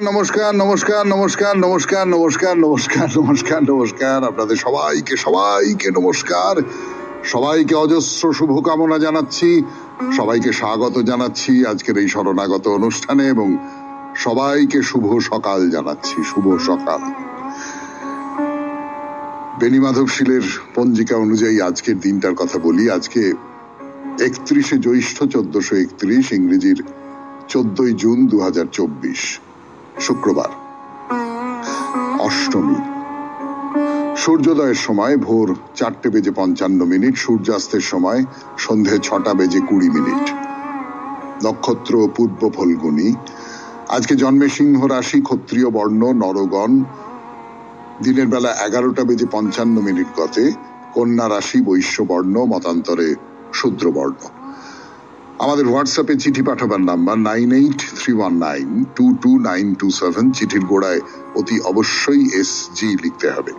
নমস্কার নমস্কার নমস্কার নমস্কার নমস্কার নমস্কার নমস্কার নমস্কার আপনাদের সবাইকে সবাইকে নমস্কার, সবাইকে অজস্র শুভকামনা জানাচ্ছি, সবাইকে স্বাগত জানাচ্ছি আজকের এই শরণাগত অনুষ্ঠানে এবং সবাইকে শুভ সকাল জানাচ্ছি। শুভ সকাল। বেনি মাধবশীলের পঞ্জিকা অনুযায়ী আজকের দিনটার কথা বলি। আজকে 31শে জ্যৈষ্ঠ 1431, ইংরেজির 14ই জুন 2024, শুক্রবার, অষ্টমী। সূর্যোদয়ের সময় ভোর 4:55, সূর্যাস্তের সময় সন্ধে 6:20। নক্ষত্র পূর্ব ফল্গুনী। আজকে জন্মে সিংহ রাশি, ক্ষত্রিয় বর্ণ, নরগণ। দিনের বেলা 11:55 গতে কন্যা রাশি, বৈশ্য বর্ণ, মতান্তরে শূদ্র বর্ণ। আমাদের হোয়াটসঅ্যাপে চিঠি পাঠাবার নাম্বার 9831922927। চিঠির গোড়ায় অতি অবশ্যই SG লিখতে হবে।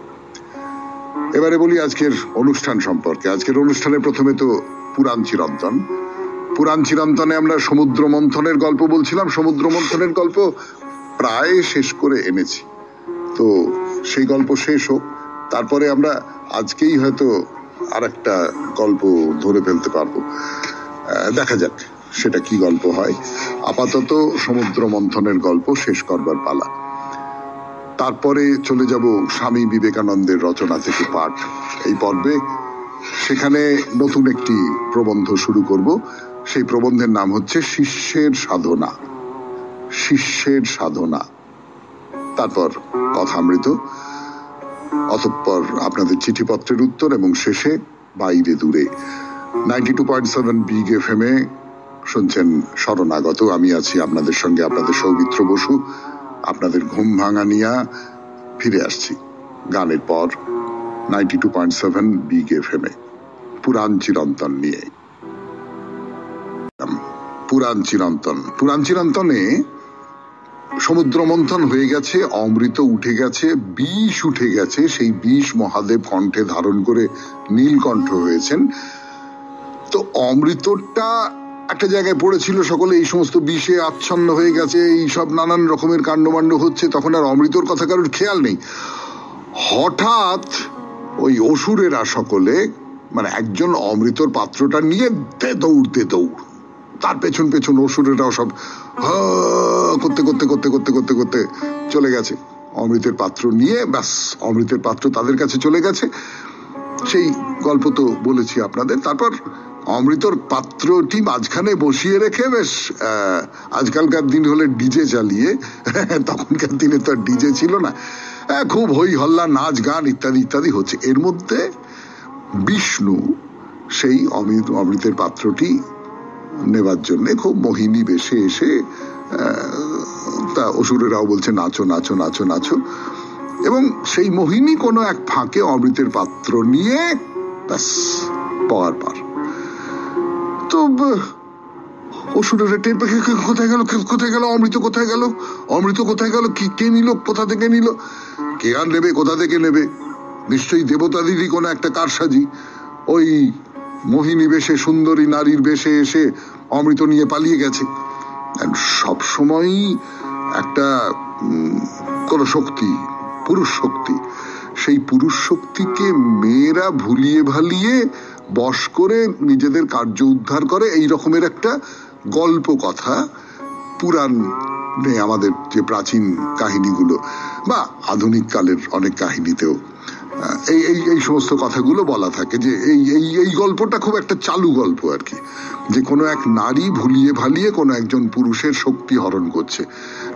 এবারে বলি আজকের অনুষ্ঠান সম্পর্কে। আজকের অনুষ্ঠানে প্রথমে তো পুরাণ চিরন্তন। পুরাণ চিরন্তনে আমরা সমুদ্র মন্থনের গল্প বলছিলাম। সমুদ্র মন্থনের গল্প প্রায় শেষ করে এনেছি, তো সেই গল্প শেষ হোক, তারপরে আমরা আজকেই হয়তো আর একটা গল্প ধরে ফেলতে পারবো। দেখা যাক সেটা কি গল্প হয়। আপাতত সমুদ্র মন্থনের গল্প শেষ করবার পালা। তারপরে চলে যাব স্বামী বিবেকানন্দের রচনা থেকে পাঠ এই পর্বে। সেখানে নতুন একটি প্রবন্ধ শুরু করব। সেই প্রবন্ধের নাম হচ্ছে শিষ্যের সাধনা। শিষ্যের সাধনা। তারপর কথামৃত, অতঃপর আপনাদের চিঠিপত্রের উত্তর এবং শেষে বাইরে দূরে। 92.7 বিগ FM এ শুনছেন শরণাগত। আমি আছি আপনাদের সঙ্গে, আপনাদের সৌমিত্র বসু। আপনাদের ঘুম ভাঙানিয়া ফিরে আসছি গানের পর 92.7 বিগ FM এ পুরাণ চিরন্তন নিয়ে। পুরাণ চিরন্তন। পুরাণ চিরন্তনে সমুদ্র মন্থন হয়ে গেছে, অমৃত উঠে গেছে, বিষ উঠে গেছে। সেই বিষ মহাদেব কণ্ঠে ধারণ করে নীলকণ্ঠ হয়েছেন। তো অমৃতটা একটা জায়গায় পড়েছিল, সকলে এই সমস্ত বিষে আচ্ছন্ন হয়ে গেছে, এই সব নানান রকমের কাণ্ডমাণ্ড হচ্ছে, তখন আর অমৃতর কথা কারোর খেয়াল নেই। হঠাৎ ওই অসুরেরা সকলে, মানে একজন অমৃতর পাত্রটা নিয়ে দৌড়, তার পেছন পেছন অসুরেরাও সব করতে করতে করতে করতে করতে করতে চলে গেছে অমৃতের পাত্র নিয়ে। ব্যাস, অমৃতের পাত্র তাদের কাছে চলে গেছে। সেই গল্প তো বলেছি আপনাদের। তারপর অমৃতর পাত্রটি মাঝখানে বসিয়ে রেখে বেশ, আজকালকার দিন হলে ডিজে চালিয়ে, তখনকার দিনে তো ডিজে ছিল না, খুব হই হল্লা, নাচ গান ইত্যাদি ইত্যাদি হচ্ছে। এর মধ্যে বিষ্ণু সেই অমৃতের পাত্রটি নেবার জন্য খুব মোহিনী বেশে এসে, তা অসুরেরাও বলছে নাচো নাচো নাচো নাচো, এবং সেই মোহিনী কোনো এক ফাঁকে অমৃতের পাত্র নিয়ে ব্যাস পার। তো অসুরেরা টের পেয়ে, কোথায় গেল কোথায় গেল অমৃত, কোথায় গেল অমৃত, কোথায় গেল, কে নিল, কোথা থেকে নিল, কে আর নেবে, কোথা থেকে নেবে? নিশ্চয়ই দেবতাদেরই কোনো একটা কারসাজি। ওই মোহিনী বেশে, সুন্দরী নারীর বেশে এসে অমৃত নিয়ে পালিয়ে গেছে। সব সময়ই একটা কোন শক্তি, পুরুষ শক্তি, সেই পুরুষ শক্তিকে মেয়েরা ভুলিয়ে ভালিয়ে বশ করে নিজেদের কার্য উদ্ধার করে, এই রকমের একটা গল্প কথা পুরাণে, আমাদের যে প্রাচীন কাহিনীগুলো বা আধুনিক কালের অনেক কাহিনীতেও এই সমস্ত কথাগুলো বলা থাকে, যে এই গল্পটা খুব একটা চালু গল্প আর কি, যে কোনো এক নারী ভুলিয়ে ভালিয়ে কোনো একজন পুরুষের শক্তি হরণ করছে।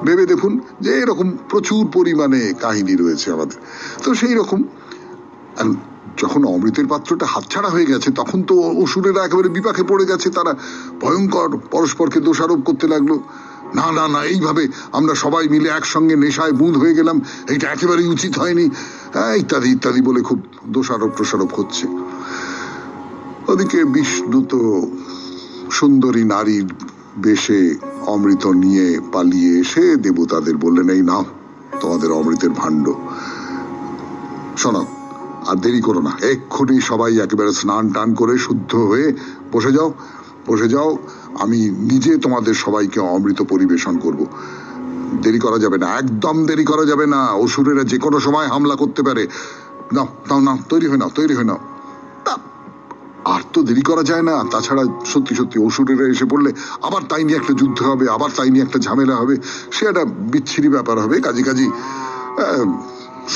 ভেবে দেখুন যে এরকম প্রচুর পরিমাণে কাহিনী রয়েছে আমাদের। তো সেই রকম যখন অমৃতের পাত্রটা হাতছাড়া হয়ে গেছে, তখন তো অসুরেরা একেবারে বিপাকে পড়ে গেছে। তারা ভয়ঙ্কর পরস্পরকে দোষারোপ করতে লাগলো, না না না, এইভাবে আমরা সবাই মিলে একসঙ্গে নেশায় বুঁদ হয়ে গেলাম, এইটা একেবারেই উচিত হয়নি, ইত্যাদি ইত্যাদি বলে খুব দোষারোপ প্রসারোপ হচ্ছে। ওদিকে বিষ্ণু তো সুন্দরী নারীর বেশে অমৃত নিয়ে পালিয়ে এসে দেবতাদের বললেন, এই নাও তোমাদের অমৃতের ভাণ্ড, শোনো আর দেরি করো না, এক্ষুনি সবাই একেবারে স্নান টান করে শুদ্ধ হয়ে বসে যাও, আমি নিজে তোমাদের সবাইকে অমৃত পরিবেশন করব। দেরি করা যাবে না, একদম দেরি করা যাবে না, অসুরেরা যে কোনো সময় হামলা করতে পারে। নাও নাও নাও, তৈরি হয়ে নাও, তৈরি হয়ে নাও। আর তো দেরি করা যায় না, তাছাড়া সত্যি সত্যি অসুরেরা এসে পড়লে আবার তাই নিয়ে একটা যুদ্ধ হবে, আবার তাই নিয়ে একটা ঝামেলা হবে, সে একটা বিচ্ছিরি ব্যাপার হবে। কাজী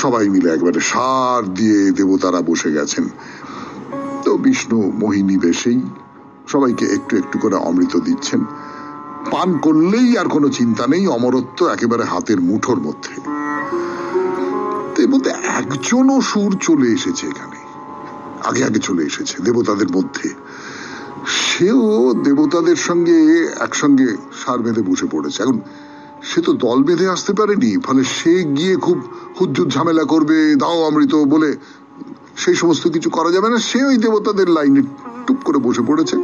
সবাই মিলে একবারে সার দিয়ে দেবতারা বসে গেছেন। তো বিষ্ণু মোহিনী বেশেই সবাইকে একটু একটু করে অমৃত দিচ্ছেন। পান করলেই আর কোনো চিন্তা নেই, অমরত্ব একেবারে হাতের মুঠোর মধ্যে। এর মধ্যে একজন অসুর চলে এসেছে এখানে, আগে আগে চলে এসেছে দেবতাদের মধ্যে। সেও দেবতাদের সঙ্গে একসঙ্গে সার বেঁধে বসে পড়েছে। এখন সে তো দল বেঁধে আসতে পারেনি, ফলে সে গিয়ে খুব হুজ্জুত ঝামেলা করবে, দাও অমৃত বলে, সেই সমস্ত কিছু করা যাবে না। সে ওই দেবতাদের লাইনে টুপ করে বসে পড়েছে।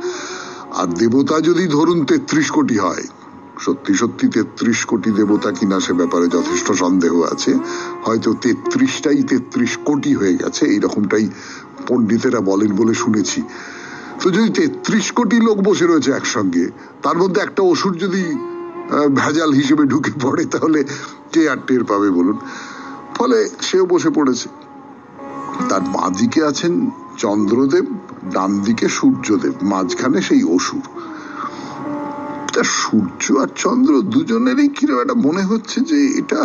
আর দেবতা যদি ধরুন 33 কোটি হয়, সত্যি সত্যি 33 কোটি দেবতা কিনা সে ব্যাপারে যথেষ্ট সন্দেহ আছে। হয়তো 33টাই 33 কোটি হয়ে গেছে, এইরকমটাই পণ্ডিতেরা বলেন বলে শুনেছি। তো যদি 33 কোটি লোক বসে রয়েছে একসঙ্গে, তার মধ্যে একটা অসুর যদি ভেজাল হিসেবে ঢুকে পড়ে, তাহলে কে আর টের পাবে বলুন। ফলে সেও বসে পড়েছে। তার বাঁ দিকে আছেন চন্দ্রদেব, ডান দিকে সূর্যদেব, মাঝখানে সেই অসুর। তা সূর্য আর চন্দ্র দুজনেরই কিরকম একটা মনে হচ্ছে যে এটা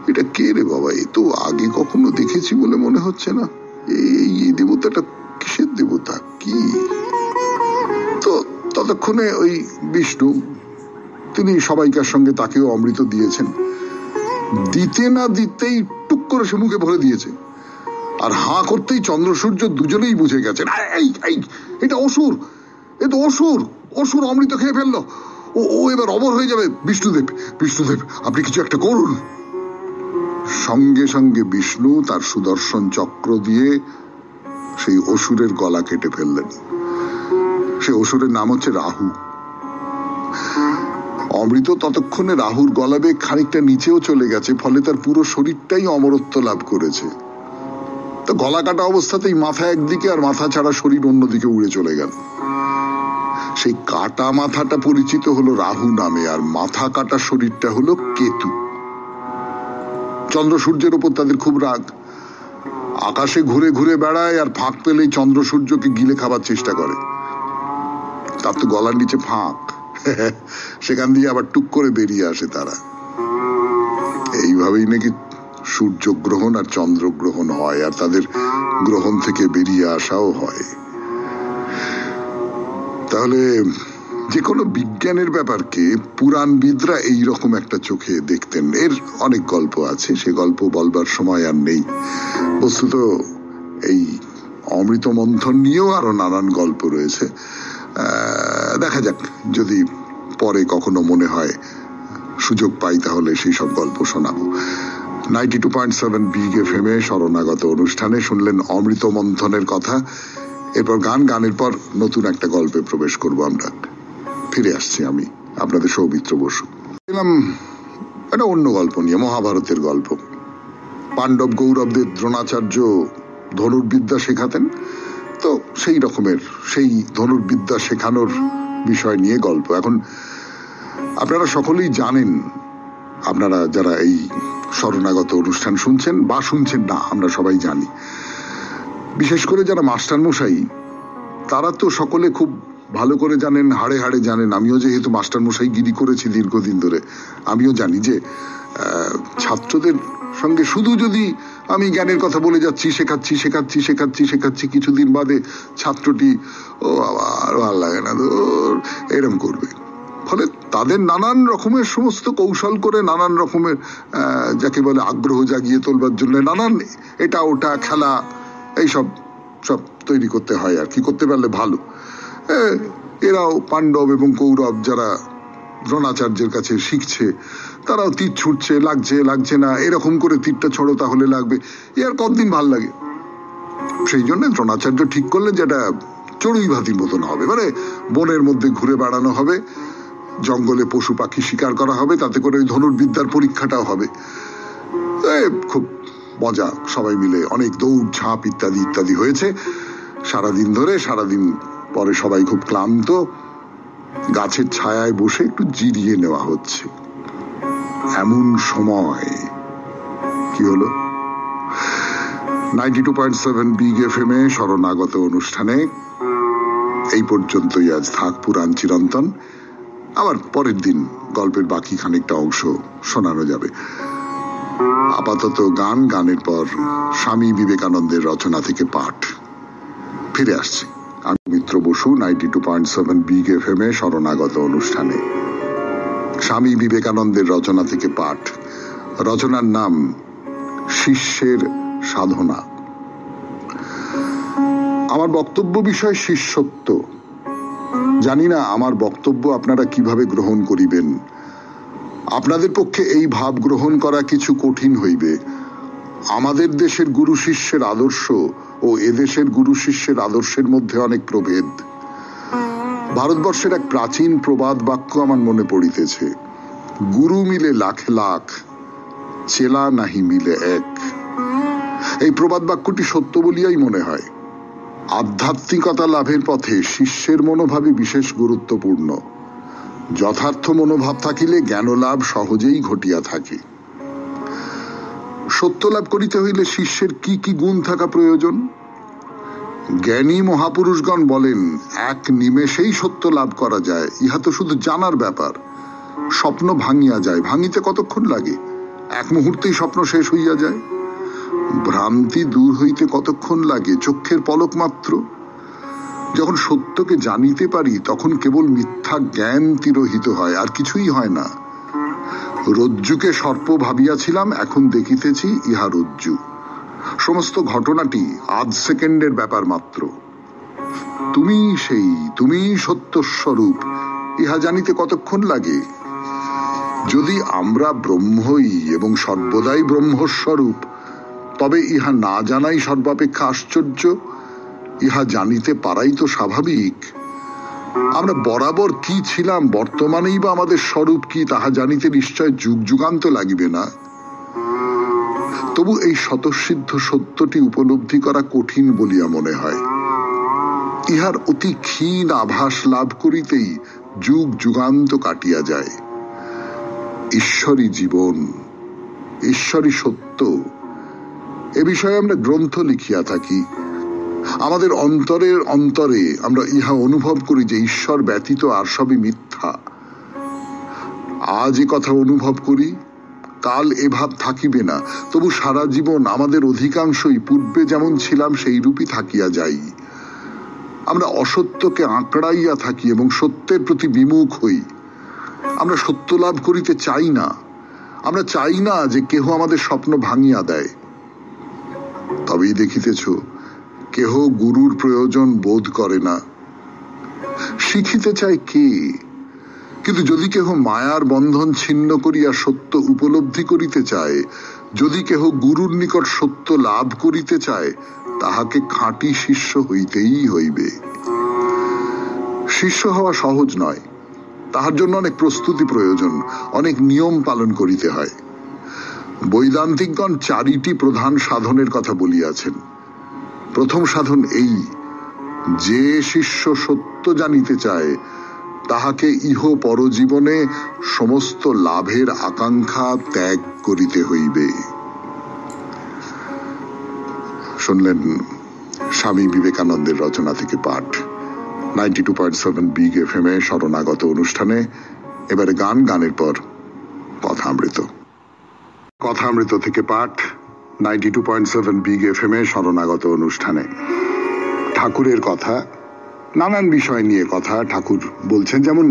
এটা কে রে বাবা, এ তো আগে কখনো দেখেছি বলে মনে হচ্ছে না। এই দেবতাটা কিসের দেবতা, কি? তো ততক্ষণে ওই বিষ্ণু তিনি সবাইকার সঙ্গে তাকেও অমৃত দিয়েছেন। দিতে না দিতেই টুক করে সে মুখে ভরে দিয়েছে। আর হাঁ করতেই চন্দ্র সূর্য দুজনেই বুঝে গেছেন এটা অসুর, এ তো অসুর, অসুর অমৃত খেয়ে ফেললো, ও এবার অমর হয়ে যাবে। বিষ্ণুদেব, বিষ্ণুদেব আপনি কিছু একটা করুন। সঙ্গে সঙ্গে বিষ্ণু তার সুদর্শন চক্র দিয়ে সেই অসুরের গলা কেটে ফেললেন। সে অসুরের নাম হচ্ছে রাহু। অমৃত ততক্ষণে রাহুর গলা বেয়ে খানিকটা নিচেও চলে গেছে, ফলে তার পুরো শরীরটাই অমরত্ব লাভ করেছে। তো গলা কাটা অবস্থাতেই মাথা একদিকে আর মাথা ছাড়া শরীর অন্যদিকে উড়ে চলে গেল। সেই কাটা মাথাটা পরিচিত হলো রাহু নামে, আর মাথা কাটা শরীরটা হলো কেতু। চন্দ্র সূর্যের উপর তাদের খুব রাগ। আকাশে ঘুরে ঘুরে বেড়ায়, আর ফাঁক পেলেই চন্দ্র সূর্যকে গিলে খাবার চেষ্টা করে। তার তো গলার নিচে ফাঁক, সেখান দিয়ে আবার টুক করে বেরিয়ে আসে তারা। এইভাবেই নাকি সূর্যগ্রহণ আর চন্দ্রগ্রহণ হয়, আর তাদের গ্রহণ থেকে বেরিয়ে আসাও হয়। তাহলে যে কোনো বিজ্ঞানের ব্যাপারকে পুরাণবিদরা এইরকম একটা চোখে দেখতেন। এর অনেক গল্প আছে, সে গল্প বলবার সময় আর নেই। বস্তুত এই অমৃত মন্থন নিয়েও আরো নানান গল্প রয়েছে। দেখা যাক, যদি পরে কখনো মনে হয় সুযোগ পাই তাহলে সেই সব গল্প শোনাবো। 92.7 বিগ এফএম-এ শরণাগত অনুষ্ঠানে শুনলেন অমৃত মন্থনের কথা। এরপর গানের পর নতুন একটা গল্পে প্রবেশ করব আমরা। ফিরে আসছি আমি, আপনাদের সৌমিত্র বসু। এলাম একটা অন্য গল্প নিয়ে, মহাভারতের গল্প। পাণ্ডব কৌরবদের দ্রোণাচার্য ধনুর্বিদ্যা শেখাতেন, তো সেই রকমের সেই ধনুর্বিদ্যা শেখানোর বিষয় নিয়ে গল্প। এখন আপনারা সকলেই জানেন, আপনারা যারা এই শরণাগত অনুষ্ঠান শুনছেন বা শুনছেন না, আমরা সবাই জানি, বিশেষ করে যারা মাস্টার মশাই, তারা তো সকলে খুব ভালো করে জানেন, হাড়ে হাড়ে জানেন। আমিও যেহেতু মাস্টার মশাই গিরি করেছি দীর্ঘদিন ধরে, আমিও জানি যে ছাত্রদের সঙ্গে শুধু যদি আমি জ্ঞানের কথা বলে যাচ্ছি, শেখাচ্ছি শেখাচ্ছি শেখাচ্ছি শেখাচ্ছি, কিছুদিন বাদে ছাত্রটি ও আর ভালো লাগে না এরম করবে। ফলে তাদের নানান রকমের সমস্ত কৌশল করে, নানান রকমের যাকে বলে আগ্রহ জাগিয়ে তোলবার জন্য নানান এটা ওটা খেলা এইসব সব তৈরি করতে হয়, আর কি করতে পারলে ভালো। এরাও পাণ্ডব এবং কৌরব যারা দ্রোণাচার্যের কাছে শিখছে, তারাও তীর ছুটছে, লাগছে না, এরকম করে তীরটা ছড়ো তাহলে লাগবে, এ আর কতদিন ভাল লাগে। সেই জন্য দ্রোণাচার্য ঠিক করলেন যেটা চড়ুই ভাতির মতন হবে, মানে বনের মধ্যে ঘুরে বেড়ানো হবে, জঙ্গলে পশু পাখি শিকার করা হবে, তাতে করে ধনুর্বিদ্যার পরীক্ষাটাও হবে। খুব মজা, সবাই মিলে অনেক দৌড় ঝাঁপ ইত্যাদি ইত্যাদি হয়েছে সারাদিন ধরে। সারাদিন পরে সবাই খুব ক্লান্ত, গাছের ছায়ায় বসে একটু জিরিয়ে নেওয়া হচ্ছে। এমন সময় কি হলো? 92.7 বিগ এফএম এ শরণাগত অনুষ্ঠানে এই পর্যন্তই। আজ থাক পুরাণ চিরন্তন। আবার পরের দিন গল্পের বাকি খানিকটা অংশ শোনানো যাবে। আপাতত গানের পর স্বামী বিবেকানন্দের রচনা থেকে পাঠ। ফিরে আসছি আমি মিত্র বসু 92.7 বিগ এফএম এ শরণাগত অনুষ্ঠানে। স্বামী বিবেকানন্দের রচনা থেকে পাঠ। রচনার নাম শিষ্যের সাধনা। আমার বক্তব্য বিষয় শিষ্যত্ব। জানি না আমার বক্তব্য আপনারা কিভাবে গ্রহণ করিবেন। আপনাদের পক্ষে এই ভাব গ্রহণ করা কিছু কঠিন হইবে। আমাদের দেশের গুরু শিষ্যের আদর্শ ও এদেশের গুরু শিষ্যের আদর্শের মধ্যে অনেক প্রভেদ। ভারতবর্ষের এক প্রাচীন প্রবাদ বাক্য আমার মনে পড়িতেছে, গুরু মিলে লাখ লাখ, চেলা নাহি মিলে এক। এই প্রবাদ বাক্যটি সত্য বলিয়াই মনে হয়। আধ্যাত্মিকতা লাভের পথে শিষ্যের মনোভাবই বিশেষ গুরুত্বপূর্ণ। যথার্থ মনোভাব থাকিলে জ্ঞান লাভ সহজেই ঘটিয়া থাকে। সত্য লাভ করিতে হইলে শিষ্যের কি কি গুণ থাকা প্রয়োজন? জ্ঞানী মহাপুরুষগণ বলেন, এক নিমেষেই সত্য লাভ করা যায়। ইহা তো শুধু জানার ব্যাপার। স্বপ্ন ভাঙিয়া যায়, ভাঙিতে কতক্ষণ লাগে? এক মুহূর্তেই স্বপ্ন শেষ হইয়া যায়। ভ্রান্তি দূর হইতে কতক্ষণ লাগে? চক্ষের পলক মাত্র। যখন সত্যকে জানিতে পারি তখন কেবল মিথ্যা জ্ঞান তিরোহিত হয়, আর কিছুই হয় না। রজ্জুকে সর্প ভাবিয়াছিলাম, এখন দেখিতেছি ইহা রজ্জু। সমস্ত ঘটনাটি আধ সেকেন্ডের ব্যাপার মাত্র। তুমি সেই, তুমি সত্য স্বরূপ, ইহা জানিতে কতক্ষণ লাগে? যদি আমরা ব্রহ্মই এবং সর্বদাই ব্রহ্মস্বরূপ, তবে ইহা না জানাই সর্বাপেক্ষা আশ্চর্য। ইহা জানিতে পারাই তো স্বাভাবিক। আমরা বরাবর কি ছিলাম, বর্তমানেই বা আমাদের স্বরূপ কি, তাহা জানিতে নিশ্চয় যুগ যুগান্ত লাগিবে না। তবু এই স্বতঃসিদ্ধ সত্যটি উপলব্ধি করা কঠিন বলিয়া মনে হয়। ইহার অতি ক্ষীণ আভাস লাভ করিতেই যুগ যুগান্ত কাটিয়া যায়। ঈশ্বরই জীবন, ঈশ্বরই সত্য, এ বিষয়ে আমরা গ্রন্থ লিখিয়া থাকি। আমাদের অন্তরের অন্তরে আমরা ইহা অনুভব করি যে ঈশ্বর ব্যতীত আর সবই মিথ্যা। আজ এ কথা অনুভব করি, কাল এ ভাব থাকিবে না। তবু সারা জীবন আমাদের অধিকাংশই পূর্বে যেমন ছিলাম সেই রূপই থাকিয়া যাই। আমরা অসত্যকে আঁকড়াইয়া থাকি এবং সত্যের প্রতি বিমুখ হই। আমরা সত্য লাভ করিতে চাই না। আমরা চাই না যে কেহ আমাদের স্বপ্ন ভাঙিয়া দেয়। তবেই দেখিতেছ, কেহ গুরুর প্রয়োজন বোধ করে না। শিখিতে চায় কে? কিন্তু যদি কেহ মায়ার বন্ধন ছিন্ন করিয়া সত্য উপলব্ধি করিতে চায়, যদি কেহ গুরুর নিকট সত্য লাভ করিতে চায়, তাহাকে খাঁটি শিষ্য হইতেই হইবে। শিষ্য হওয়া সহজ নয়। তাহার জন্য অনেক প্রস্তুতি প্রয়োজন, অনেক নিয়ম পালন করিতে হয়। বৈদান্তিকগণ চারিটি প্রধান সাধনের কথা বলিয়াছেন। প্রথম সাধন এই, যে শিষ্য সত্য জানিতে চায় তাহাকে ইহ পরজীবনে সমস্ত লাভের আকাঙ্ক্ষা ত্যাগ করিতে হইবে। শুনলেন স্বামী বিবেকানন্দের রচনা থেকে পাঠ 92.7 বিগ এফএম এ শরণাগত অনুষ্ঠানে। এবারে গানের পর কথামৃত। কথামৃত থেকে পাঠ 92.7 বিগ এফএম এ শরণাগত অনুষ্ঠানে। ঠাকুরের কথা, নানান বিষয় নিয়ে কথা। ঠাকুর বলছেন, যেমন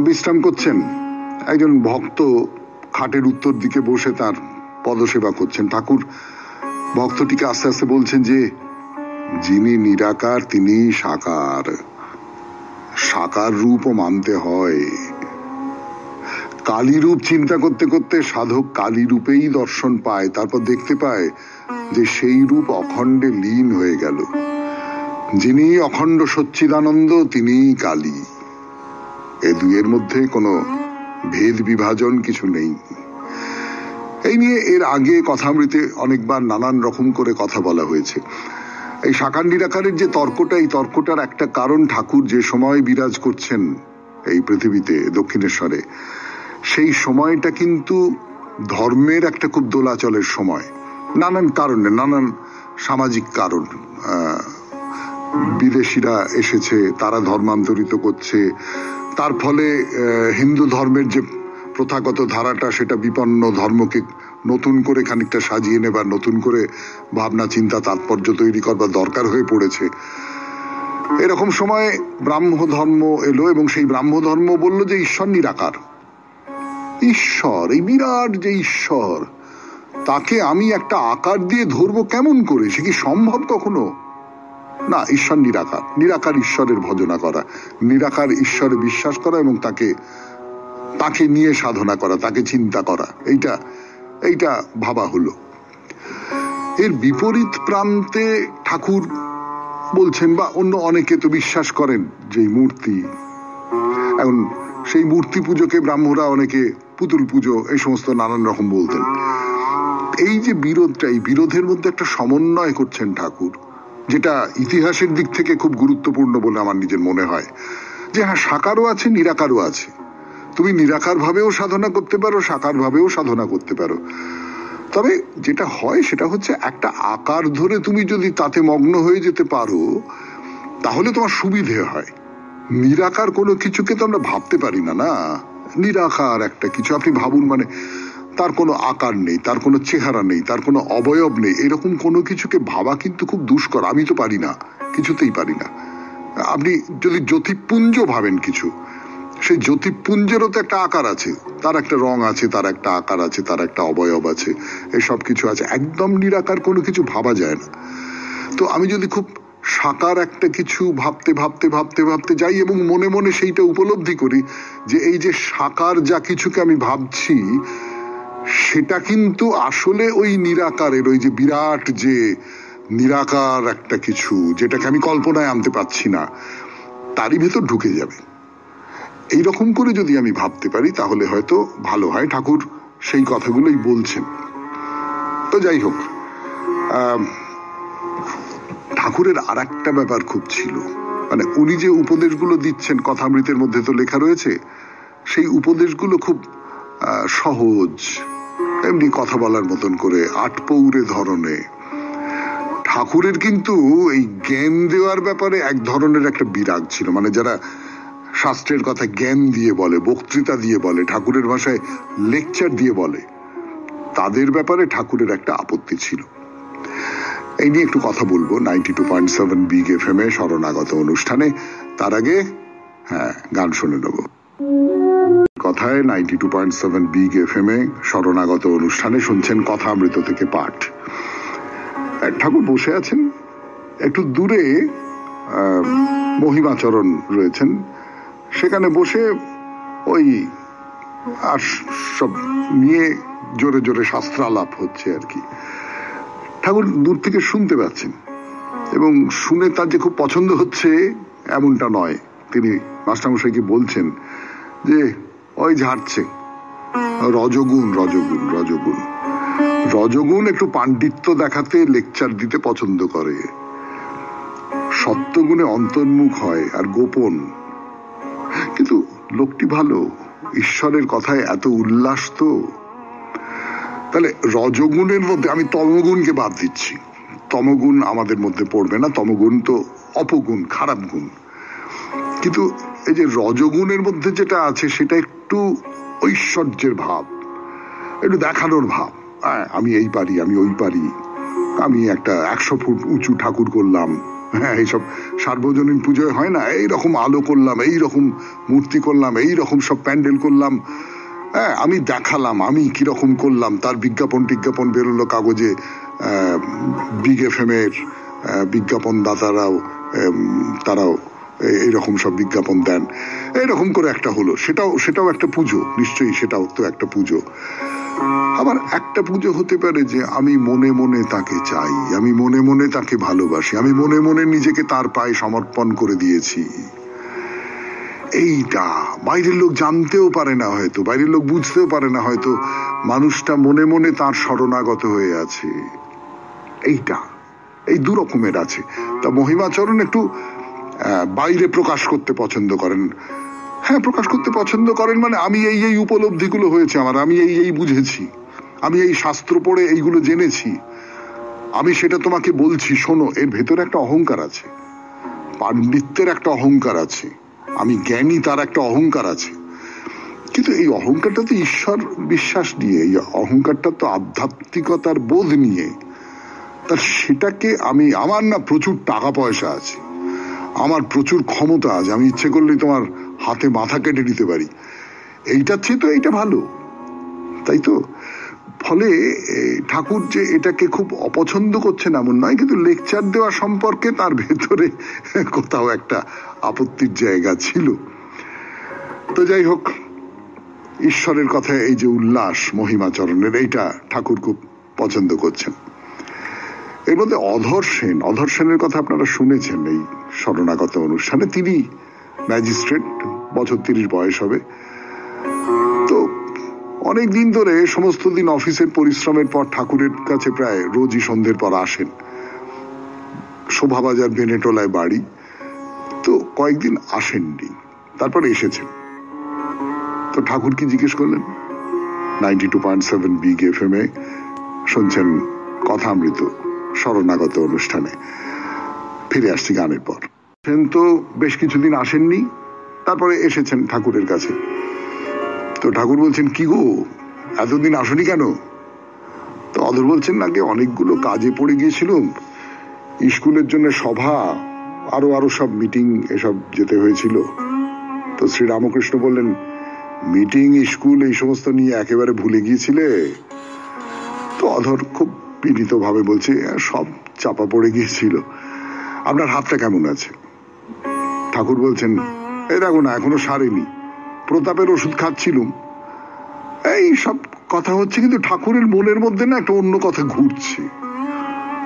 বিশ্রাম করছেন, একজন ভক্ত খাটের উত্তর দিকে বসে তার পদসেবা করছেন। ঠাকুর ভক্তটিকে আস্তে আস্তে বলছেন যে, যিনি নিরাকার তিনি সাকার, সাকার রূপও মানতে হয়। কালী রূপ চিন্তা করতে করতে সাধক কালী রূপেই দর্শন পায়, তারপর দেখতে পায় যে সেই রূপ অখণ্ডে লীন হয়ে গেল। যিনি অখণ্ড সচ্চিদানন্দ তিনিই কালী। এ দুয়ের মধ্যে কোনো ভেদ বিভাজন কিছু নেই। এই নিয়ে এর আগে কথামৃতে অনেকবার নানান রকম করে কথা বলা হয়েছে। এই সাকার নিরাকারের যে তর্কটা, এই তর্কটার একটা কারণ ঠাকুর যে সময় বিরাজ করছেন এই পৃথিবীতে, দক্ষিণেশ্বরে, সেই সময়টা কিন্তু ধর্মের একটা খুব দোলাচলের সময়, নানান কারণে, নানান সামাজিক কারণ। বিদেশিরা এসেছে, তারা ধর্মান্তরিত করছে, তার ফলে হিন্দু ধর্মের যে প্রথাগত ধারাটা সেটা বিপন্ন ধর্মকে নতুন করে খানিকটা সাজিয়ে নেবার, নতুন করে ভাবনা চিন্তা তাৎপর্য তৈরি করবার দরকার হয়ে পড়েছে। এরকম সময় ব্রাহ্ম ধর্ম এলো এবং সেই ব্রাহ্ম ধর্ম বলল যে ঈশ্বর নিরাকার। ঈশ্বর, এই বিরাট যে ঈশ্বর, তাকে আমি একটা আকার দিয়ে ধরবো কেমন করে? সে কি সম্ভব কখনো? না, ঈশ্বর নিরাকার। নিরাকার ঈশ্বরের ভজনা করা, নিরাকার ঈশ্বরে বিশ্বাস করা এবং তাকে নিয়ে সাধনা করা, তাকে চিন্তা করা, এইটা ভাবা হলো। এর বিপরীত প্রান্তে ঠাকুর বলছেন, বা অন্য অনেকে তো বিশ্বাস করেন যে মূর্তি, এখন সেই মূর্তি পুজোকে ব্রাহ্মরা অনেকে পুতুল পুজো এই সমস্ত নানান রকম বলতেন। এই যে বিরোধটা, এই বিরোধের মধ্যে একটা সমন্বয় করছেন ঠাকুর, যেটা ইতিহাসের দিক থেকে খুব গুরুত্বপূর্ণ বলে আমার নিজের মনে হয়। যে হ্যাঁ, সাকারও আছে, নিরাকারও আছে। তুমি নিরাকার ভাবেও সাধনা করতে পারো, সাকার ভাবেও সাধনা করতে পারো। তবে যেটা হয় সেটা হচ্ছে, একটা আকার ধরে তুমি যদি তাতে মগ্ন হয়ে যেতে পারো তাহলে তোমার সুবিধে হয়। নিরাকার কোনো কিছুকে তো আমরা ভাবতে পারি না। না, নিরাকার একটা কিছু আপনি ভাবুন, মানে তার কোনো আকার নেই, তার কোনো চেহারা নেই, তার কোনো অবয়ব নেই, এরকম কোনো কিছুকে ভাবা কিন্তু খুব দুষ্কর। আমি তো পারি না, কিছুতেই পারি না। আপনি যদি জ্যোতিপুঞ্জ ভাবেন কিছু, সেই জ্যোতিপুঞ্জেরও তো একটা আকার আছে, তার একটা রং আছে, তার একটা আকার আছে, তার একটা অবয়ব আছে, এই সব কিছু আছে। একদম নিরাকার কোনো কিছু ভাবা যায় না। তো আমি যদি খুব সাকার একটা কিছু ভাবতে ভাবতে ভাবতে ভাবতে যাই এবং মনে মনে সেইটা উপলব্ধি করি যে এই যে সাকার যা কিছুকে আমি ভাবছি সেটা কিন্তু আসলে ওই নিরাকারের, ওই যে বিরাট যে নিরাকার একটা কিছু যেটাকে আমি কল্পনায় আনতে পারছি না, তারই ভেতর ঢুকে যাবে। এইরকম করে যদি আমি ভাবতে পারি তাহলে হয়তো ভালো হয়। ঠাকুর সেই কথাগুলোই বলছেন। তো যাই হোক, ঠাকুরের আর একটা ব্যাপার খুব ছিল, মানে উনি যে উপদেশগুলো দিচ্ছেন কথামৃতের মধ্যে তো লেখা রয়েছে, সেই উপদেশগুলো খুব সহজ, এমনি কথা বলার মতন করে, আটপৌরে ধরনে। ঠাকুরের কিন্তু এই জ্ঞান দেওয়ার ব্যাপারে এক ধরনের একটা বিরাগ ছিল, মানে যারা শাস্ত্রের কথা জ্ঞান দিয়ে বলে, বক্তৃতা দিয়ে বলে, ঠাকুরের ভাষায় লেকচার দিয়ে বলে, তাদের ব্যাপারে ঠাকুরের একটা আপত্তি ছিল। এই নিয়ে একটু কথা বলবো 92.7 বিগ এফএম এ শরণাগত অনুষ্ঠানে। তার আগে গান শুনে নেব। কথায় 92.7 বিগ এফএম এ শরণাগত অনুষ্ঠানে শুনছেন কথামৃত থেকে পাঠ। ঠাকুর বসে আছেন, একটু দূরে মহিমাচরণ রয়েছেন, সেখানে বসে ওই আর সব নিয়ে জোরে জোরে শাস্ত্রালাপ হচ্ছে আর কি। ঠাকুর দূর থেকে শুনতে পাচ্ছেন এবং শুনে তার যে খুব পছন্দ হচ্ছে এমনটা নয়। তিনি মাস্টারমশাইকে বলছেন যে ওই ঝাড়ছে, রজগুণ রজগুণ রজগুণ রজগুণ একটু পাণ্ডিত্য দেখাতে লেকচার দিতে পছন্দ করে, সত্যগুণে অন্তর্মুখ হয় আর গোপন। কিন্তু লোকটি ভালো, ঈশ্বরের কথায় এত উল্লাস। তো তাহলে রজগুণের মধ্যে আমি তমগুণকে বাদ দিচ্ছি, তমগুণ আমাদের মধ্যে পড়বে না, তমগুণ তো অপগুণ, খারাপ গুণ। কিন্তু এই যে রজগুণের মধ্যে যেটা আছে সেটা একটু ঐশ্বর্যের ভাব, একটু দেখানোর ভাব। আমি এই পারি, আমি ওই পারি, আমি একটা 100 ফুট উঁচু ঠাকুর করলাম, হ্যাঁ এইসব সার্বজনীন পুজোয় হয় না, এইরকম আলো করলাম, এইরকম মূর্তি করলাম, এইরকম সব প্যান্ডেল করলাম, হ্যাঁ আমি দেখালাম আমি কিরকম করলাম। তার বিজ্ঞাপন বেরোলো কাগজে, বিগ এফএম এর বিজ্ঞাপন দাতারাও তারাও এইরকম সব বিজ্ঞাপন দেন, এইরকম করে একটা হলো। সেটাও একটা পুজো, নিশ্চয়ই সেটাও তো একটা পুজো। আবার একটা পুজো হতে পারে যে আমি মনে মনে তাকে চাই, আমি মনে মনে তাকে ভালোবাসি, আমি মনে মনে নিজেকে তার পায়ে সমর্পণ করে দিয়েছি। এইটা বাইরের লোক জানতেও পারে না, হয়তো বাইরের লোক বুঝতেও পারে না, হয়তো মানুষটা মনে মনে তার শরণাগত হয়ে আছে। এইটা এই দু রকমের আছে। তা মহিমাচরণ একটু বাইরে প্রকাশ করতে পছন্দ করেন, হ্যাঁ, প্রকাশ করতে পছন্দ করেন মানে আমি এই উপলব্ধিগুলো হয়েছে আমার, আমি এই বুঝেছি, আমি এই শাস্ত্র পড়ে এইগুলো জেনেছি, আমি সেটা তোমাকে বলছি, শোনো। এর ভেতরে একটা অহংকার আছে, পাণ্ডিত্যের একটা অহংকার আছে, আমি জ্ঞানী তার একটা অহংকার আছে। কিন্তু এই অহংকারটা তো ঈশ্বর বিশ্বাস নিয়ে, এই অহংকারটা তো আধ্যাত্মিকতার বোধ নিয়ে। তার সেটাকে আমি, আমার না প্রচুর টাকা পয়সা আছে, আমার প্রচুর ক্ষমতা আছে, আমি ইচ্ছে করলেই তোমার হাতে মাথা কেটে দিতে পারি, এইটার চেয়ে তো এইটা ভালো, তাই তো? ফলে ঠাকুর যে এটাকে খুব অপছন্দ করছেন এমন নয়, কিন্তু লেকচার দেওয়া সম্পর্কে তার ভেতরে কোথাও একটা আপত্তির জায়গা ছিল। তো যাই হোক, ঈশ্বরের কথায় এই যে উল্লাস মহিমাচরণের, এইটা ঠাকুর খুব পছন্দ করছেন। এর মধ্যে অধর সেনের কথা আপনারা শুনেছেন এই শরণাগত অনুষ্ঠানে। তিনি ম্যাজিস্ট্রেট, বছর 30 বয়স হবে। তো অনেক দিন ধরে সমস্ত দিন অফিসের পরিশ্রমের পর ঠাকুরের কাছে প্রায় রোজই সন্ধ্যের পর আসেন। শোভাবাজার বেনেটোলায় বাড়ি। তো কয়েকদিন আসেননি, তারপর এসেছেন। তো ঠাকুর কি জিজ্ঞেস করলেন? 92.7 বিগ FM এ শুনছেন কথামৃত শরণাগত অনুষ্ঠানে। ফিরে আসছি গানের পর। তো বেশ কিছুদিন আসেননি, তারপরে এসেছেন ঠাকুরের কাছে। তো ঠাকুর বলছেন, কি গো এতদিন আসনি কেন? তো অধর বলছেন, নাকি অনেকগুলো কাজে পড়ে গিয়েছিলাম, স্কুলের জন্য সভা, আরো সব মিটিং, এসব যেতে হয়েছিল। তো শ্রী রামকৃষ্ণ বললেন, মিটিং, স্কুল এই সমস্ত নিয়ে একেবারে ভুলে গিয়েছিলে? তো অধর খুব বিনীত ভাবে বলছে, সব চাপা পড়ে গিয়েছিল। আপনার হাতটা কেমন আছে? ঠাকুর বলছেন, এই দেখো না, এখনো সারেনি, প্রতাপের ওষুধ খাচ্ছিলুম। এই সব কথা হচ্ছে, কিন্তু ঠাকুরের মনের মধ্যে না একটা অন্য কথা ঘুরছে।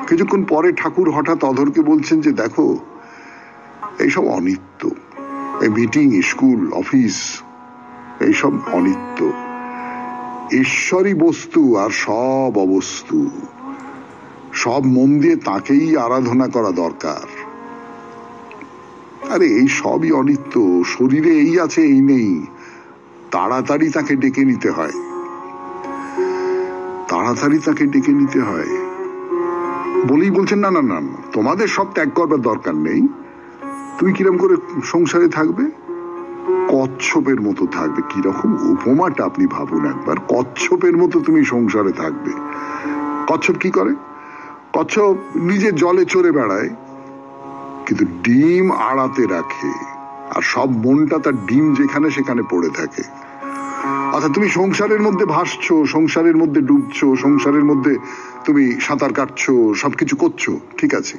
কিছুক্ষণ পরে ঠাকুর হঠাৎ অধরকে বলছেন যে, দেখো এইসব অনিত্য, এই মিটিং, স্কুল, অফিস, এইসব অনিত্য। ঈশ্বরই বস্তু আর সব অবস্তু, সব মন দিয়ে তাকেই আরাধনা করা দরকার। আরে এই সবই অনিত্য, শরীরে এই আছে এই নেই, তাড়াতাড়ি তাকে ডেকে নিতে হয়, তাড়াতাড়ি তাকে ডেকে নিতে হয়। বলেই বলছেন, না না না, তোমাদের সব ত্যাগ করবার দরকার নেই। তুমি কিরম করে সংসারে থাকবে? কচ্ছপের মতো থাকবে। কিরকম উপমাটা আপনি ভাবুন একবার, কচ্ছপের মতো তুমি সংসারে থাকবে। কচ্ছপ কি করে? কচ্ছপ নিজে জলে চড়ে বেড়ায়, কিন্তু ডিম আড়াতে রাখে, আর সব মনটা তার ডিম যেখানে সেখানে পড়ে থাকে। অর্থাৎ তুমি সংসারের মধ্যে ভাসছো, সংসারের মধ্যে ডুবছো, সংসারের মধ্যে তুমি সাঁতার কাটছো, সবকিছু করছো, ঠিক আছে,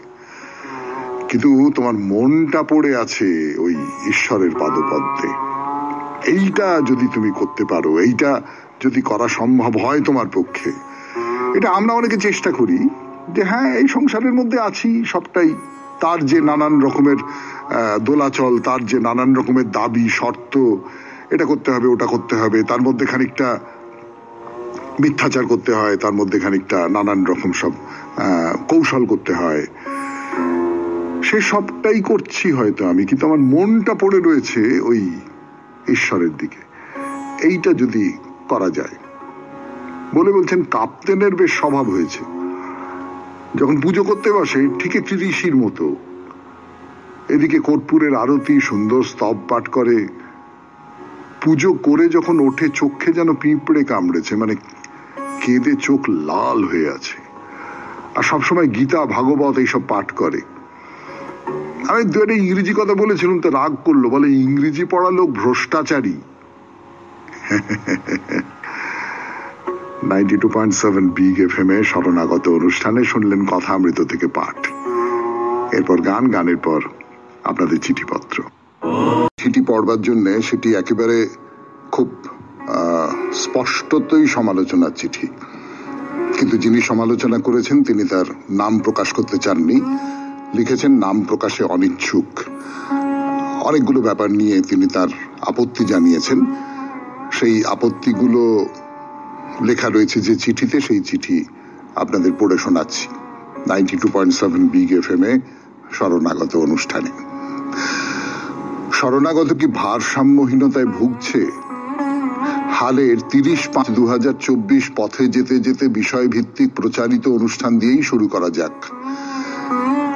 কিন্তু তোমার মনটা পড়ে আছে ওই ঈশ্বরের পাদপদ্মে। এইটা যদি তুমি করতে পারো, এইটা যদি করা সম্ভব হয় তোমার পক্ষে, এটা আমরা অনেকে চেষ্টা করি যে হ্যাঁ এই সংসারের মধ্যে আছি, সবটাই তার যে নানান রকমের দোলাচল, তার যে নানান রকমের দাবি শর্ত, এটা করতে হবে, ওটা করতে হবে, তার মধ্যে খানিকটা মিথ্যাচার করতে হয়, তার মধ্যে খানিকটা নানান রকম সব কৌশল করতে হয়। সে সবটাই করছি হয়তো আমি, কিন্তু আমার মনটা পড়ে রয়েছে ওই ঈশ্বরের দিকে। এইটা যদি করা যায়, বলে বলছেন, কাপ্তেনের বেশ স্বভাব হয়েছে। যখন পুজো করতে বসে ঠিক একটি ঋষির মতো, এদিকে কর্পূরের আরতি, সুন্দর স্তব পাঠ করে, পুজো করে যখন ওঠে চোখে যেন পিঁপড়ে কামড়েছে, মানে কেঁদে চোখ লাল হয়ে আছে। আর সবসময় গীতা, ভাগবত এইসব পাঠ করে। আমি দু একটা ইংরেজি কথা বলেছিলাম, তো রাগ করলো, বলে ইংরেজি পড়া লোক ভ্রষ্টাচারী। 92.7 বিগ FM এ শরণাগত অনুষ্ঠানে শুনলেন কথামৃত থেকে পাঠ। এরপর গান, গানের পর আপনাদের চিঠিপত্র। চিঠি পড়বার জন্য সেটি একেবারে খুব স্পষ্টতই সমালোচনার চিঠি, কিন্তু যিনি সমালোচনা করেছেন তিনি তার নাম প্রকাশ করতে চাননি। লিখেছেন নাম প্রকাশে অনিচ্ছুক। অনেকগুলো ব্যাপার নিয়ে তিনি তার আপত্তি জানিয়েছেন। সেই আপত্তিগুলো লেখা রয়েছে যে চিঠিতে, সেই চিঠি আপনাদের পড়ে শোনাচ্ছি 92.7 বিগ FM এ শরণাগত অনুষ্ঠানে। শরণাগত কি ভারসাম্যহীনতায় ভুগছে? হালের 30/5/2024 পথে যেতে যেতে বিষয়ভিত্তিক প্রচারিত অনুষ্ঠান দিয়েই শুরু করা যাক।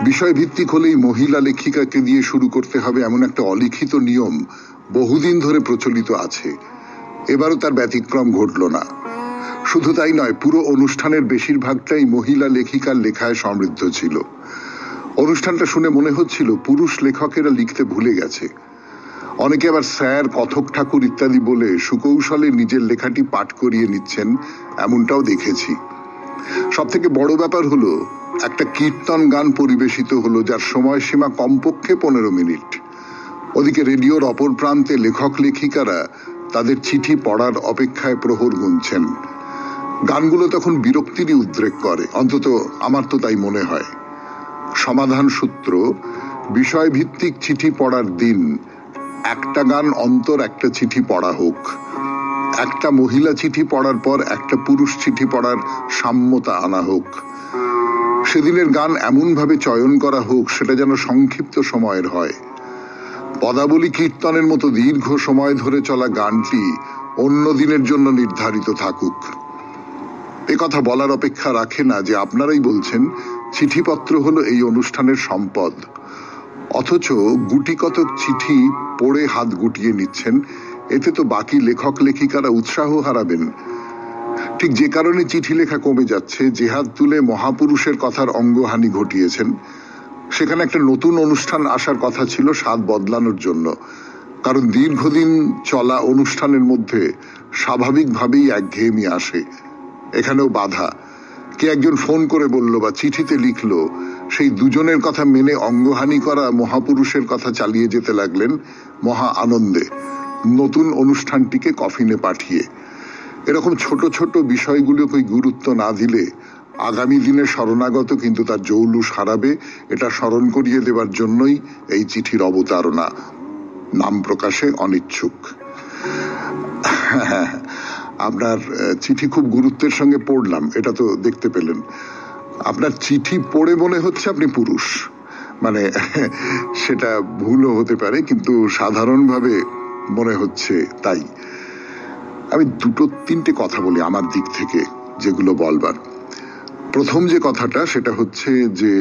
বিষয়ভিত্তিক হলেই মহিলা লেখিকাকে দিয়ে শুরু করতে হবে এমন একটা অলিখিত নিয়ম বহুদিন ধরে প্রচলিত আছে। এবারও তার ব্যতিক্রম ঘটল না। শুধু তাই নয়, পুরো অনুষ্ঠানের বেশিরভাগটাই মহিলা লেখিকার লেখায় সমৃদ্ধ ছিল। অনুষ্ঠানটা শুনে মনে হচ্ছিল পুরুষ লেখকেরা লিখতে ভুলে গেছে। অনেকে আবার স্যার, কথক ঠাকুর ইত্যাদি বলে সুকৌশলে নিজের লেখাটি পাঠ করিয়ে নিচ্ছেন, এমনটাও দেখেছি। সব থেকে বড় ব্যাপার হলো একটা কীর্তন গান পরিবেশিত হলো, যার সময়সীমা কমপক্ষে 15 মিনিট। ওদিকে রেডিওর অপর প্রান্তে লেখক লেখিকারা তাদের চিঠি পড়ার অপেক্ষায় প্রহর গুনছেন। গানগুলো তখন বিরক্তিরই উদ্রেক করে, অন্তত আমার তো তাই মনে হয়। সমাধান সূত্র: বিষয়ভিত্তিক চিঠি পড়ার দিন একটা গান অন্তর একটা চিঠি পড়া হোক। একটা মহিলা চিঠি পড়ার পর একটা পুরুষ চিঠি পড়ার সাম্যতা আনা হোক। সেদিনের গান এমন ভাবে চয়ন করা হোক সেটা যেন সংক্ষিপ্ত সময়ের হয়। পদাবলী কীর্তনের মতো দীর্ঘ সময় ধরে চলা গানটি অন্য দিনের জন্য নির্ধারিত থাকুক। এ কথা বলার অপেক্ষা রাখে না যে আপনারাই বলছেন চিঠিপত্র হলো এই অনুষ্ঠানের সম্পদ, অথচ গুটি কতক চিঠি পড়ে হাত গুটিয়ে নিচ্ছেন। এতে তো বাকি লেখক লেখিকারা উৎসাহ হারাবেন। ঠিক যে কারণে চিঠি লেখা কমে যাচ্ছে, যে হাত তুলে মহাপুরুষের কথার অঙ্গহানি ঘটিয়েছেন, সেখানে একটা নতুন অনুষ্ঠান আসার কথা ছিল স্বাদ বদলানোর জন্য। কারণ দীর্ঘদিন চলা অনুষ্ঠানের মধ্যে স্বাভাবিকভাবেই একঘেয়েমি আসে। এখানেও বাধা। কে একজন ফোন করে বলল বা চিঠিতে লিখলো, সেই দুজনের কথা মেনে অঙ্গহানি করা মহাপুরুষের কথা চালিয়ে যেতে লাগলেন মহা আনন্দে, নতুন অনুষ্ঠানটিকে কফিনে পাঠিয়ে। এরকম ছোট ছোট বিষয়গুলোকে গুরুত্ব না দিলে আগামী দিনে শরণাগত কিন্তু তার জৌলুস হারাবে। এটা স্মরণ করিয়ে দেবার জন্যই এই চিঠির অবতারণা। নাম প্রকাশে অনিচ্ছুক। আপনার চিঠি খুব গুরুত্বের সঙ্গে পড়লাম, এটা তো দেখতে পেলেন। আপনার চিঠি পড়ে মনে হচ্ছে আপনি পুরুষ, মানে সেটা ভুলও হতে পারে, কিন্তু সাধারণভাবে মনে হচ্ছে তাই। আমি 2-3টে কথা বলি আমার দিক থেকে, যেগুলো বলবার। প্রথম যে কথাটা সেটা হচ্ছে যে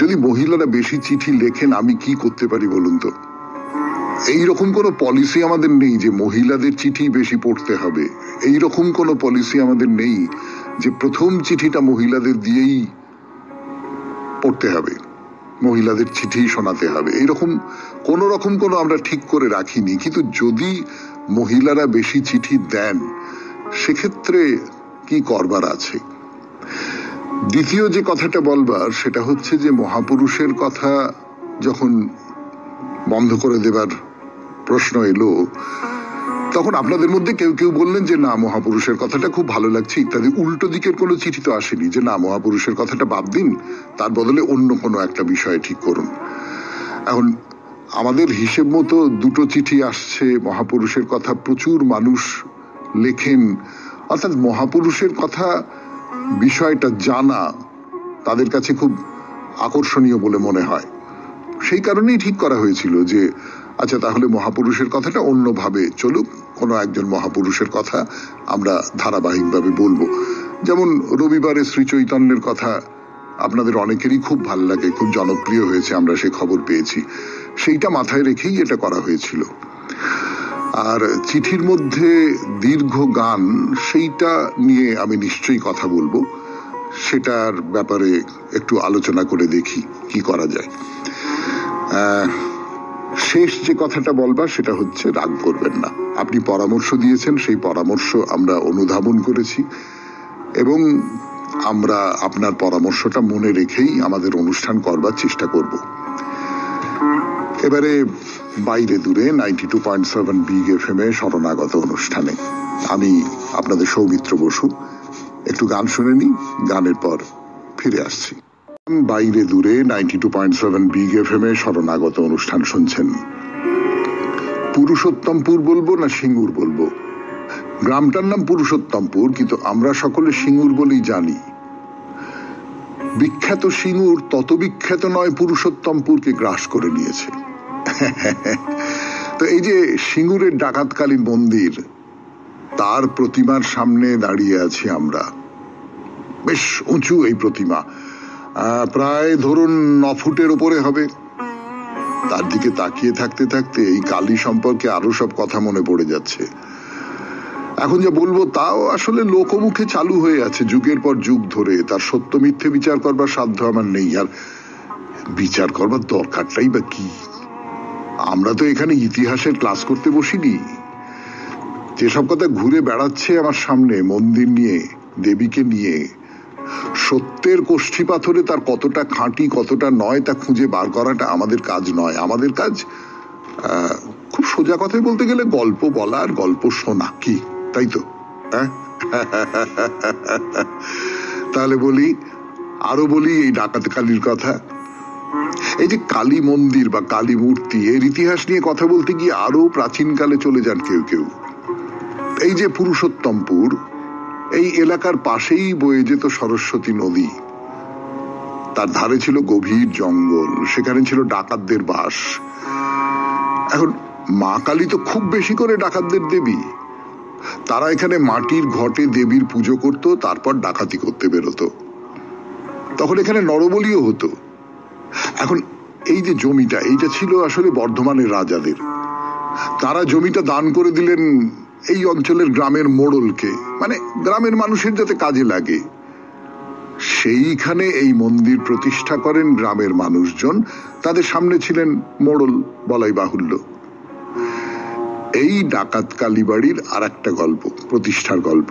যদি মহিলারা বেশি চিঠি লেখেন আমি কি করতে পারি বলুন তো? এইরকম কোনো পলিসি আমাদের নেই যে মহিলাদের চিঠি বেশি পড়তে হবে। এইরকম কোনো পলিসি আমাদের নেই যে প্রথম চিঠিটা মহিলাদের দিয়েই পড়তে হবে, মহিলাদের চিঠি শোনাতে হবে। এইরকম কোন রকম কোনো আমরা ঠিক করে রাখিনি। কিন্তু যদি মহিলারা বেশি চিঠি দেন সেক্ষেত্রে কি করবার আছে? দ্বিতীয় যে কথাটা বলবার সেটা হচ্ছে যে মহাপুরুষের কথা যখন বন্ধ করে দেবার প্রশ্ন এলো, তখন আপনাদের মধ্যে কেউ কেউ বললেন যে না, মহাপুরুষের কথাটা খুব ভালো লাগছে ইত্যাদি। উল্টো দিকের কোনো চিঠি তো আসেনি যে না, মহাপুরুষের কথাটা বাদ দিন, তার বদলে অন্য কোনো একটা বিষয় ঠিক করুন। এখন আমাদের হিসেব মতো 2টো চিঠি আসছে। মহাপুরুষের কথা প্রচুর মানুষ লেখেন, অর্থাৎ মহাপুরুষের কথা বিষয়টা জানা তাদের কাছে খুব আকর্ষণীয় বলে মনে হয়। সেই কারণেই ঠিক করা হয়েছিল যে আচ্ছা, তাহলে মহাপুরুষের কথাটা অন্যভাবে চলুক, কোনো একজন মহাপুরুষের কথা আমরা ধারাবাহিকভাবে বলবো। যেমন রবিবারে শ্রী চৈতন্যের কথা আপনাদের অনেকেরই খুব ভালো লাগে, খুব জনপ্রিয় হয়েছে, আমরা সে খবর পেয়েছি। সেইটা মাথায় রেখেই এটা করা হয়েছিল। আর চিঠির মধ্যে দীর্ঘ গান, সেইটা নিয়ে আমি নিশ্চয়ই কথা বলবো। সেটার ব্যাপারে একটু আলোচনা করে দেখি কি করা যায়। শেষ যে কথাটা বলবার সেটা হচ্ছে রাগ করবেন না। আপনি পরামর্শ দিয়েছেন, সেই পরামর্শ আমরা অনুধাবন করেছি এবং আমরা আপনার পরামর্শটা মনে রেখেই আমাদের অনুষ্ঠান করবার চেষ্টা করব। এবারে বাইরে দূরে 92.7 বিগ FM এ শরণাগত অনুষ্ঠানে আমি আপনাদের সৌমিত্র বসু। একটু গান শুনে নি, গানের পর ফিরে আসছি। বাইরে দূরে 92.7 বিগ FM এ শরণাগত অনুষ্ঠান শুনছেন। পুরুষোত্তমপুর বলবো না সিঙ্গুর বলবো? গ্রামটার নাম পুরুষোত্তমপুর, কিন্তু আমরা সকলে সিঙ্গুর বলেই জানি। বিখ্যাত সিঙ্গুর তত বিখ্যাত নয় পুরুষোত্তমপুরকে গ্রাস করে নিয়েছে। তো এই যে সিঙ্গুরের ডাকাতকালী মন্দির, তার প্রতিমার সামনে দাঁড়িয়ে আছি আমরা। বেশ উঁচু এই প্রতিমা, প্রায় ধরুন 9 ফুটের উপরে হবে। তার দিকে তাকিয়ে থাকতে থাকতে এই কালী সম্পর্কে আরো সব কথা মনে পড়ে যাচ্ছে। এখন যা বলবো তাও আসলে লোকমুখে চালু হয়ে আছে যুগের পর যুগ ধরে। তার সত্য মিথ্যে বিচার করবার সাধ্য আমার নেই, আর বিচার করবার দরকারটাই বা কি? আমরা তো এখানে ইতিহাসের ক্লাস করতে বসিনি। যেসব কথা ঘুরে বেড়াচ্ছে আমার সামনে মন্দির নিয়ে, দেবীকে নিয়ে, সত্যের কোষ্ঠী পাথরে তার কতটা খাঁটি কতটা নয় তা খুঁজে বার করাটা আমাদের কাজ নয়। আমাদের কাজ খুব সোজা কথায় বলতে গেলে গল্প বলা আর গল্প শোনা, কি তাই তো? তাহলে আরো বলি এই ডাকাত কালীর কথা। এই যে কালী মন্দির বা কালী মূর্তি, এর ইতিহাস নিয়ে কথা বলতে গিয়ে আরো প্রাচীনকালে চলে যান কেউ কেউ। এই যে পুরুষোত্তমপুর, এই এলাকার পাশেই বয়ে যেত সরস্বতী নদী। তার ধারে ছিল গভীর জঙ্গল, সেখানে ছিল ডাকাতদের বাস। এখন মা কালী তো খুব বেশি করে ডাকাতদের দেবী। তারা এখানে মাটির ঘটে দেবীর পুজো করত, তারপর ডাকাতি করতে বেরোতো। তখন এখানে নরবলিও হতো। এখন এই যে জমিটা, এইটা ছিল আসলে বর্ধমানের রাজাদের। তারা জমিটা দান করে দিলেন এই অঞ্চলের গ্রামের মোড়লকে, মানে গ্রামের মানুষের যাতে কাজে লাগে। সেইখানে এই মন্দির প্রতিষ্ঠা করেন গ্রামের মানুষজন। তাদের সামনে ছিলেন মোড়ল, বলাই বাহুল্য। এই ডাকাত কালীবাড়ির আর একটা গল্প, প্রতিষ্ঠার গল্প।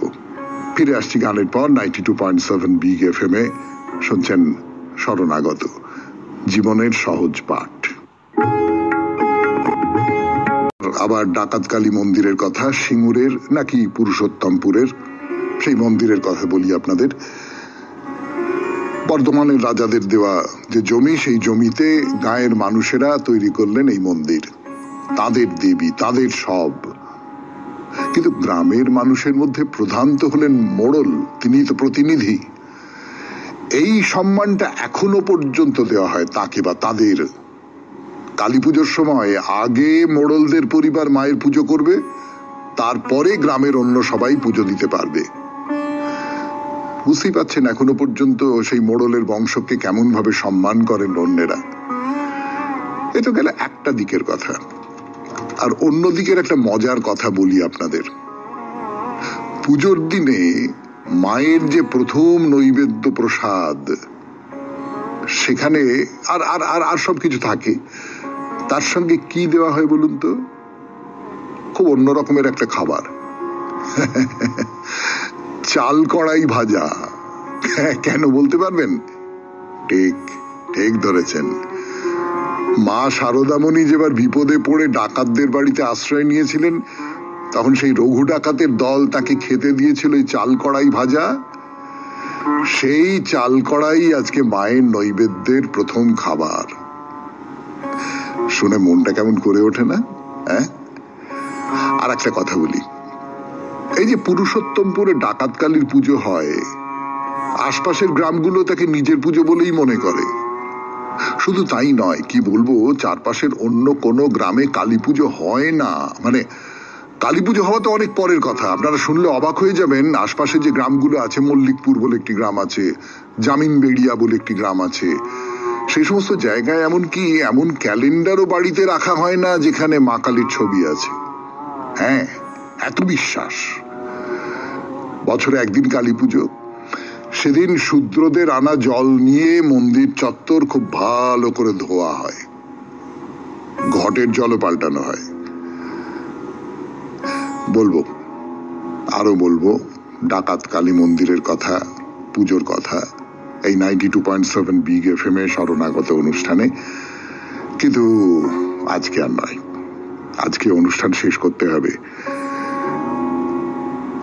ফিরে আসছি গানের পর 92.7 বিগ FM এ। শুনছেন শরণাগত, জীবনের সহজ পাঠ। আবার ডাকাত কালী মন্দিরের কথা, সিঙ্গুরের নাকি পুরুষোত্তমপুরের সেই মন্দিরের কথা বলি আপনাদের। বর্ধমানের রাজাদের দেওয়া যে জমি, সেই জমিতে গাঁয়ের মানুষেরা তৈরি করলেন এই মন্দির। তাদের দেবী, তাদের সব। কিন্তু গ্রামের মানুষের মধ্যে প্রধান তো হলেন মোড়ল, তিনি তো প্রতিনিধি। এই সম্মানটা এখনো পর্যন্ত দেওয়া হয় তাকে বা তাদের। কালী পুজোর সময় আগে মোড়লদের পরিবার মায়ের পুজো করবে, তারপরে গ্রামের অন্য সবাই পুজো দিতে পারবে। বুঝতেই পাচ্ছেন এখনো পর্যন্ত সেই মোড়লের বংশকে কেমন ভাবে সম্মান করেন অন্যেরা। এ তো গেল একটা দিকের কথা। আর অন্য দিকের একটা মজার কথা বলি আপনাদের। পুজোর দিনে মায়ের যে প্রথম নৈবেদ্য প্রসাদ, সেখানে আর আর আর আর সবকিছু থাকে, তার সঙ্গে কি দেওয়া হয় বলুন তো? খুব অন্য রকমের একটা খাবার, চাল কড়াই ভাজা। কেন বলতে পারবেন? ঠিক ঠিক ধরেছেন। মা শারদামণি যেবার বিপদে পড়ে ডাকাতদের বাড়িতে আশ্রয় নিয়েছিলেন, তখন সেই রঘু ডাকাতের দল তাকে খেতে দিয়েছিল এই চাল কড়াই ভাজা। সেই চাল কড়াই আজকে মায়ের নৈবেদ্যের প্রথম খাবার। শুনে মনটা কেমন করে ওঠে না? আর একটা কথা বলি, এই যে পুরুষোত্তমপুরে ডাকাত কালীর পুজো হয়, আশপাশের গ্রামগুলো তাকে নিজের পুজো বলেই মনে করে। শুধু তাই নয়, কি বলবো, চারপাশের অন্য কোনো গ্রামে কালী পুজো হয় না। মানে কালী পুজো হওয়া তো অনেক পরের কথা। আপনারা শুনলে অবাক হয়ে যাবেন, আশপাশে যে গ্রামগুলো আছে, মল্লিকপুর বলে একটি গ্রাম আছে, জামিনবেড়িয়া বলে একটি গ্রাম আছে, সেই সমস্ত জায়গায় এমনকি এমন ক্যালেন্ডারও বাড়িতে রাখা হয় না যেখানে মা কালীর ছবি আছে। হ্যাঁ, এত বিশ্বাস। বছরে একদিন কালী পুজো, সেদিন শূদ্রদের আনা জল নিয়ে মন্দির চত্বর খুব ভালো করে ধোয়া হয়, ঘটের জলও পাল্টানো হয়। বলবো, আরো বলবো ডাকাত কালী মন্দিরের কথা, পুজোর কথা এই 92.7 বিগ FM এ শরণাগত অনুষ্ঠানে। কিন্তু আজকে আর নয়, আজকে অনুষ্ঠান শেষ করতে হবে।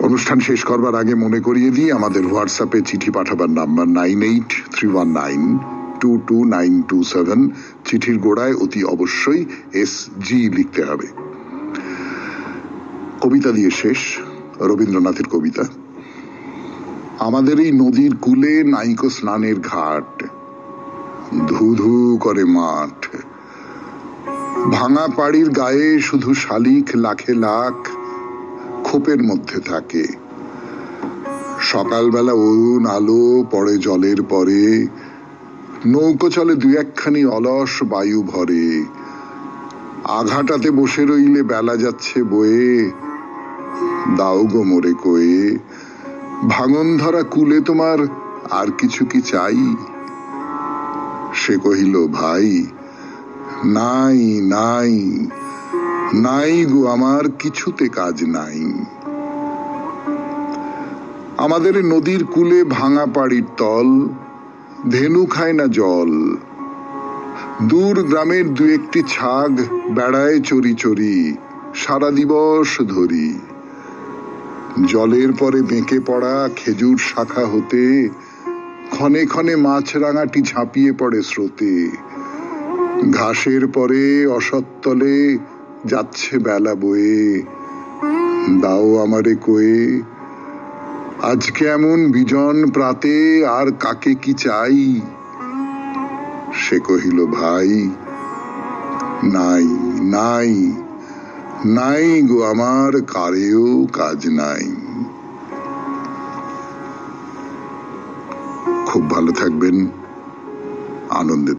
অনুষ্ঠান শেষ করবার আগে মনে করিয়ে দিই, আমাদের হোয়াটসঅ্যাপে চিঠি পাঠাবার নাম্বার 9831922927। চিঠির গোড়ায় অতি অবশ্যই SG লিখতে হবে। কবিতা দিয়ে শেষ, রবীন্দ্রনাথের কবিতা। আমাদের এই নদীর কূলে নাইকো স্নানের ঘাট, ধু ধু করে মাঠ, ভাঙা পাড়ির গায়ে শুধু শালিক লাখে লাখ খোপের মধ্যে থাকে। সকালবেলা অরুণ আলো পড়ে জলের পরে, নৌকো চলে দু একখানি অলস বায়ু ভরে। আঘাটাতে বসে রইলে বেলা যাচ্ছে বয়ে, দাও গো মোরে কয়ে, ভাঙন ধরা কুলে তোমার আর কিছু কি চাই? সে কহিল, ভাই নাই নাই, নাই গো আমার কিছুতে কাজ নাই। আমাদের নদীর কূলে ভাঙা পাড়ির তল, ধেনু খায় না জল। দূর গ্রামের দু একটি ছাগ বেড়ায় চরি চরি সারা দিবস ধরি। জলের পরে বেঁকে পড়া খেজুর শাখা হতে ক্ষণে ক্ষণে মাছরাঙাটি ঝাঁপিয়ে পড়ে স্রোতে। ঘাসের পরে অসত্তলে যাচ্ছে বেলা বয়ে, দাও আমারে কয়ে, আজকে এমন বিজন প্রাতে আর কাকে কি চাই? সে কহিল, ভাই নাই নাই, নাই গো আমার কারেও কাজ নাই। খুব ভালো থাকবেন, আনন্দে